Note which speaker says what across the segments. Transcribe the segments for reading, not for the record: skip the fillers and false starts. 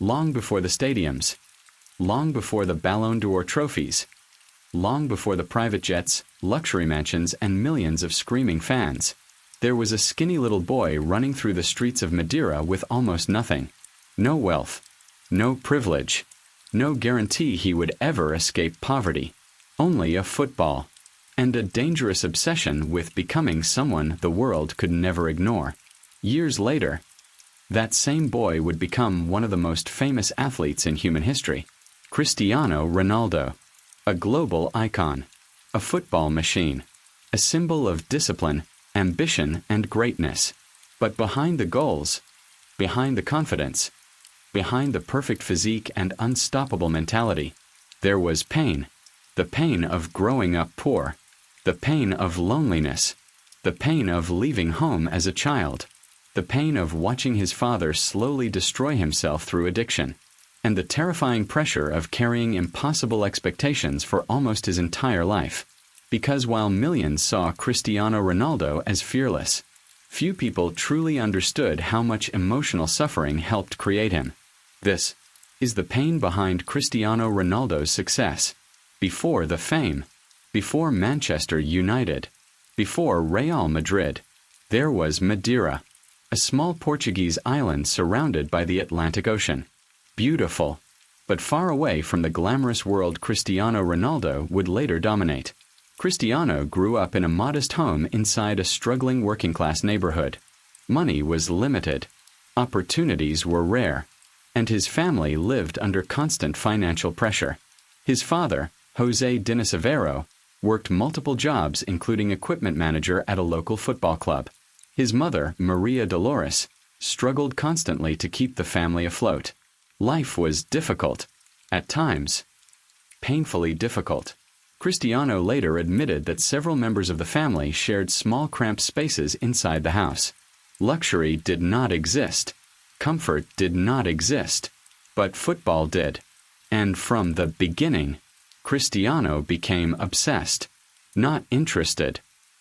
Speaker 1: long before the stadiums, long before the Ballon d'Or trophies, long before the private jets, luxury mansions, and millions of screaming fans. There was a skinny little boy running through the streets of Madeira with almost nothing. No wealth, no privilege, no guarantee he would ever escape poverty. Only a football, and a dangerous obsession with becoming someone the world could never ignore. Years later, that same boy would become one of the most famous athletes in human history. Cristiano Ronaldo, a global icon, a football machine, a symbol of discipline, ambition, and greatness. But behind the goals, behind the confidence, behind the perfect physique and unstoppable mentality, there was pain. The pain of growing up poor, the pain of loneliness, the pain of leaving home as a child, the pain of watching his father slowly destroy himself through addiction, and the terrifying pressure of carrying impossible expectations for almost his entire life. Because while millions saw Cristiano Ronaldo as fearless, few people truly understood how much emotional suffering helped create him. This is the pain behind Cristiano Ronaldo's success. Before the fame, before Manchester United, before Real Madrid, there was Madeira, a small Portuguese island surrounded by the Atlantic Ocean. Beautiful, but far away from the glamorous world Cristiano Ronaldo would later dominate. Cristiano grew up in a modest home inside a struggling working-class neighborhood. Money was limited, opportunities were rare, and his family lived under constant financial pressure. His father, José Dinasavero, worked multiple jobs including equipment manager at a local football club. His mother, Maria Dolores, struggled constantly to keep the family afloat. Life was difficult, at times, painfully difficult. Cristiano later admitted that several members of the family shared small cramped spaces inside the house. Luxury did not exist. Comfort did not exist. But football did. And from the beginning, Cristiano became obsessed. Not interested.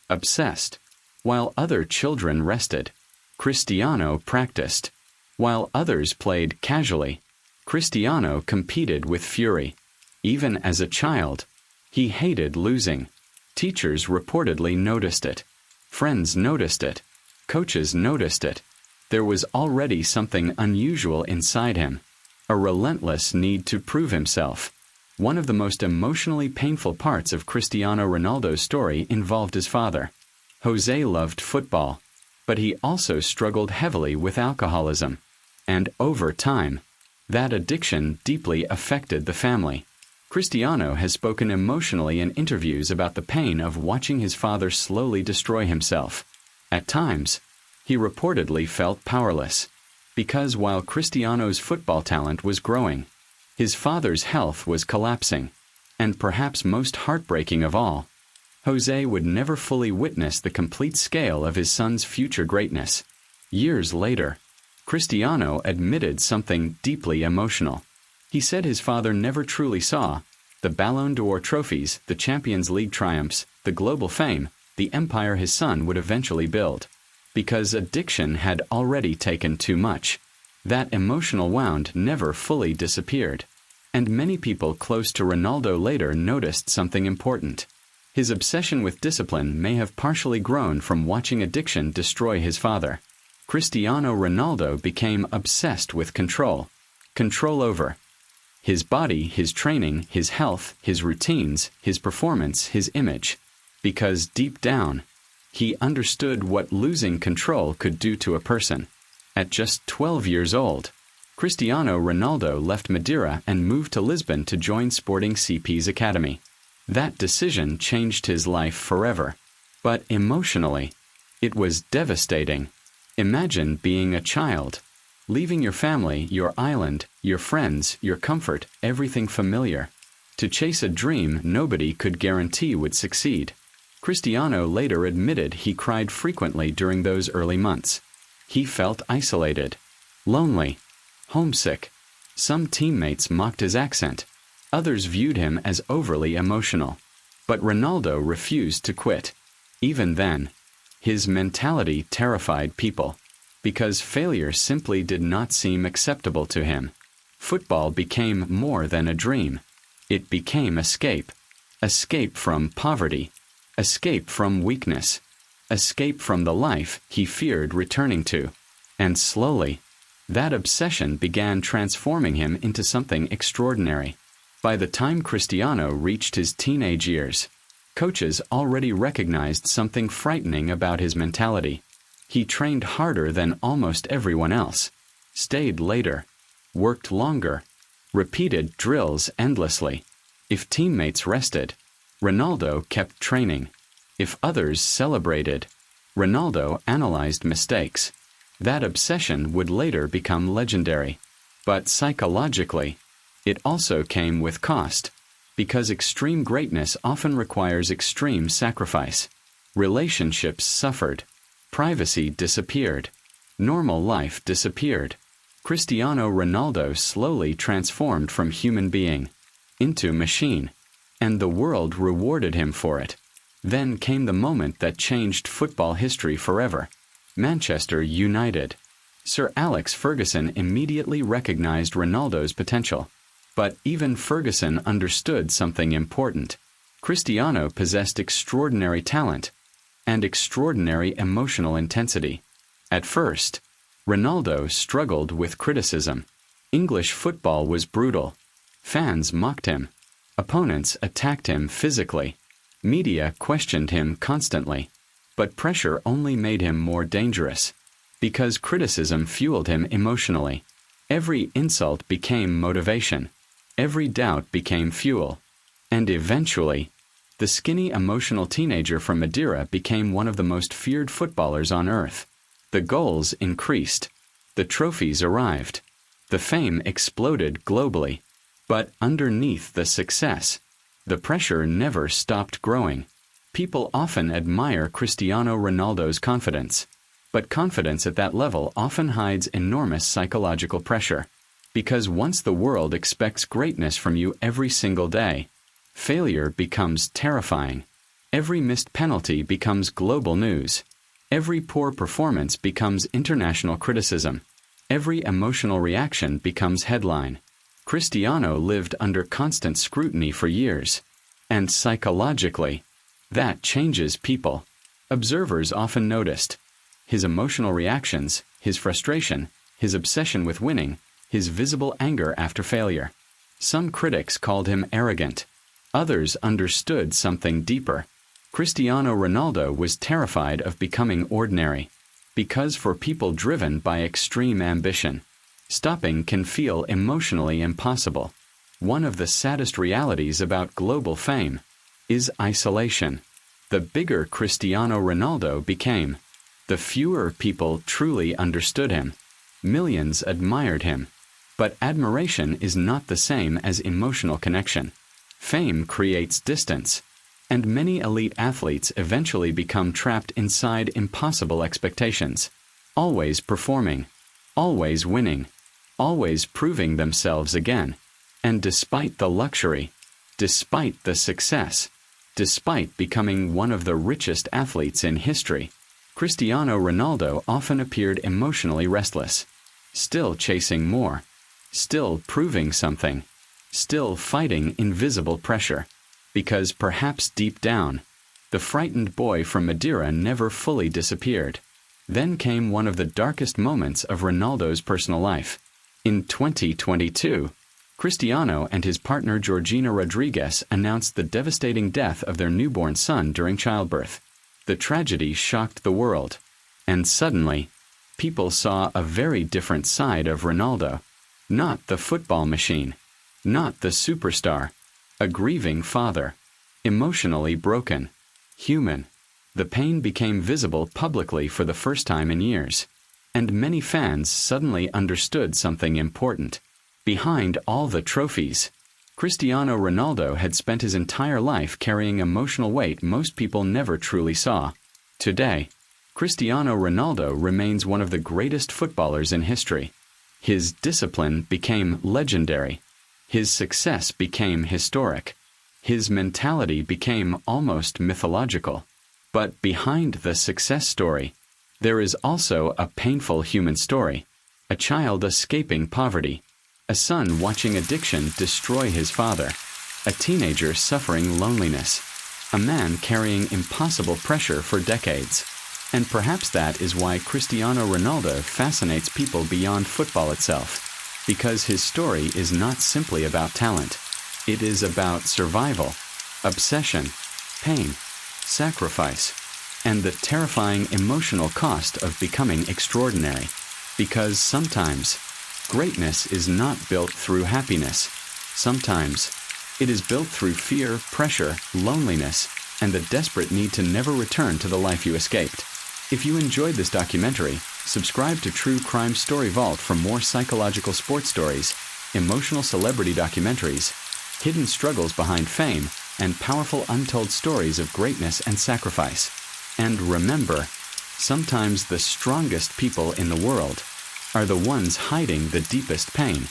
Speaker 1: Obsessed. While other children rested, Cristiano practiced. While others played casually, Cristiano competed with fury. Even as a child, he hated losing. Teachers reportedly noticed it. Friends noticed it. Coaches noticed it. There was already something unusual inside him, a relentless need to prove himself. One of the most emotionally painful parts of Cristiano Ronaldo's story involved his father. José loved football, but he also struggled heavily with alcoholism. And over time, that addiction deeply affected the family. Cristiano has spoken emotionally in interviews about the pain of watching his father slowly destroy himself. At times, he reportedly felt powerless, because while Cristiano's football talent was growing, his father's health was collapsing, and perhaps most heartbreaking of all, José would never fully witness the complete scale of his son's future greatness. Years later, Cristiano admitted something deeply emotional. He said his father never truly saw the Ballon d'Or trophies, the Champions League triumphs, the global fame, the empire his son would eventually build. Because addiction had already taken too much. That emotional wound never fully disappeared. And many people close to Ronaldo later noticed something important. His obsession with discipline may have partially grown from watching addiction destroy his father. Cristiano Ronaldo became obsessed with control. Control over his body, his training, his health, his routines, his performance, his image. Because deep down, he understood what losing control could do to a person. At just 12 years old, Cristiano Ronaldo left Madeira and moved to Lisbon to join Sporting CP's academy. That decision changed his life forever. But emotionally, it was devastating. Imagine being a child, leaving your family, your island, your friends, your comfort, everything familiar, to chase a dream nobody could guarantee would succeed. Cristiano later admitted he cried frequently during those early months. He felt isolated, lonely, homesick. Some teammates mocked his accent. Others viewed him as overly emotional. But Ronaldo refused to quit. Even then, his mentality terrified people, because failure simply did not seem acceptable to him. Football became more than a dream. It became escape. Escape from poverty. Escape from weakness. Escape from the life he feared returning to. And slowly, that obsession began transforming him into something extraordinary. By the time Cristiano reached his teenage years, coaches already recognized something frightening about his mentality. He trained harder than almost everyone else, stayed later, worked longer, repeated drills endlessly. If teammates rested, Ronaldo kept training. If others celebrated, Ronaldo analyzed mistakes. That obsession would later become legendary. But psychologically, it also came with cost, because extreme greatness often requires extreme sacrifice. Relationships suffered. Privacy disappeared. Normal life disappeared. Cristiano Ronaldo slowly transformed from human being into machine, and the world rewarded him for it. Then came the moment that changed football history forever. Manchester United. Sir Alex Ferguson immediately recognized Ronaldo's potential. But even Ferguson understood something important. Cristiano possessed extraordinary talent and extraordinary emotional intensity. At first, Ronaldo struggled with criticism. English football was brutal. Fans mocked him. Opponents attacked him physically. Media questioned him constantly. But pressure only made him more dangerous, because criticism fueled him emotionally. Every insult became motivation. Every doubt became fuel. And eventually, the skinny, emotional teenager from Madeira became one of the most feared footballers on earth. The goals increased. The trophies arrived. The fame exploded globally. But underneath the success, the pressure never stopped growing. People often admire Cristiano Ronaldo's confidence. But confidence at that level often hides enormous psychological pressure. Because once the world expects greatness from you every single day, failure becomes terrifying. Every missed penalty becomes global news. Every poor performance becomes international criticism. Every emotional reaction becomes headline. Cristiano lived under constant scrutiny for years. And psychologically, that changes people. Observers often noticed his emotional reactions, his frustration, his obsession with winning, his visible anger after failure. Some critics called him arrogant. Others understood something deeper. Cristiano Ronaldo was terrified of becoming ordinary, because for people driven by extreme ambition, stopping can feel emotionally impossible. One of the saddest realities about global fame is isolation. The bigger Cristiano Ronaldo became, the fewer people truly understood him. Millions admired him. But admiration is not the same as emotional connection. Fame creates distance, and many elite athletes eventually become trapped inside impossible expectations. Always performing, always winning, always proving themselves again. And despite the luxury, despite the success, despite becoming one of the richest athletes in history, Cristiano Ronaldo often appeared emotionally restless, still chasing more, still proving something, still fighting invisible pressure, because perhaps deep down, the frightened boy from Madeira never fully disappeared. Then came one of the darkest moments of Ronaldo's personal life. In 2022, Cristiano and his partner Georgina Rodriguez announced the devastating death of their newborn son during childbirth. The tragedy shocked the world, and suddenly, people saw a very different side of Ronaldo. Not the football machine, not the superstar, a grieving father, emotionally broken, human. The pain became visible publicly for the first time in years, and many fans suddenly understood something important. Behind all the trophies, Cristiano Ronaldo had spent his entire life carrying emotional weight most people never truly saw. Today, Cristiano Ronaldo remains one of the greatest footballers in history. His discipline became legendary. His success became historic. His mentality became almost mythological. But behind the success story, there is also a painful human story. A child escaping poverty. A son watching addiction destroy his father. A teenager suffering loneliness. A man carrying impossible pressure for decades. And perhaps that is why Cristiano Ronaldo fascinates people beyond football itself. Because his story is not simply about talent. It is about survival, obsession, pain, sacrifice, and the terrifying emotional cost of becoming extraordinary. Because sometimes, greatness is not built through happiness. Sometimes, it is built through fear, pressure, loneliness, and the desperate need to never return to the life you escaped. If you enjoyed this documentary, subscribe to True Crime Story Vault for more psychological sports stories, emotional celebrity documentaries, hidden struggles behind fame, and powerful untold stories of greatness and sacrifice. And remember, sometimes the strongest people in the world are the ones hiding the deepest pain.